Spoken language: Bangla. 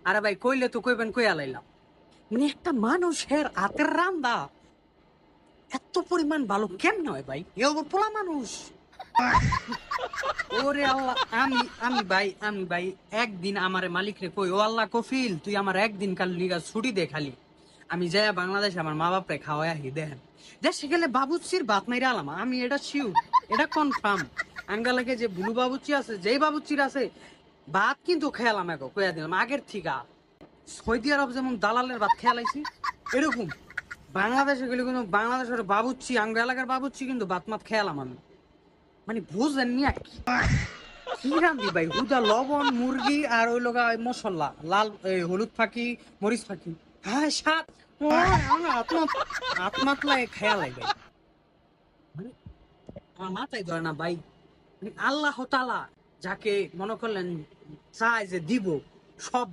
আরে ভাই কইলে তো কইবেন কইয়া লাইলাম, মানে একটা মানুষের হাতের রান্দা এত পরিমাণ ভালো কেমন হয় ভাই? এ ওর পোলা মানুষ। ওরে আল্লাহ, আমি ভাই একদিন আমারে মালিক রে কই, ও আল্লাহ কফিল তুই আমার একদিন কাল লিগা ছুটি দে খালি, আমি যাই বাংলাদেশে আমার মা বাপরে খাওয়াই আহি। দেখেন দেশে গেলে বাবুচির ভাত মাইরা আলাম, আমি এটা শিওর, এটা কনফার্ম। আঙ্গালাকে যে বুলু বাবুচি আছে, যেই বাবুচির আছে, ভাত কিন্তু খেয়ালাম এখন কইয়া দিলাম আগের থিকা। সৌদি আরব যেমন দালালের ভাত খেয়ালাইছি, এরকম বাংলাদেশে গেলে কিন্তু বাংলাদেশের বাবুচ্চি, আঙ্গ এলাকার বাবুচ্চি কিন্তু ভাত মাত খেয়ালাম আমি। মানে বুঝলেন নি আর কি কি রান্ধি ভাই, হুদা লবণ মুরগি আর ওই লগা মশলা লাল হলুদ ফাঁকি মরিচ ফাঁকি, হ্যাঁ সাত আত্মাত লাগে খেয়াল ভাই। মানে আমার মাথায় ধরে না ভাই, মানে আল্লাহ তাআলা যাকে মনে করলেন চায় যে দিব সব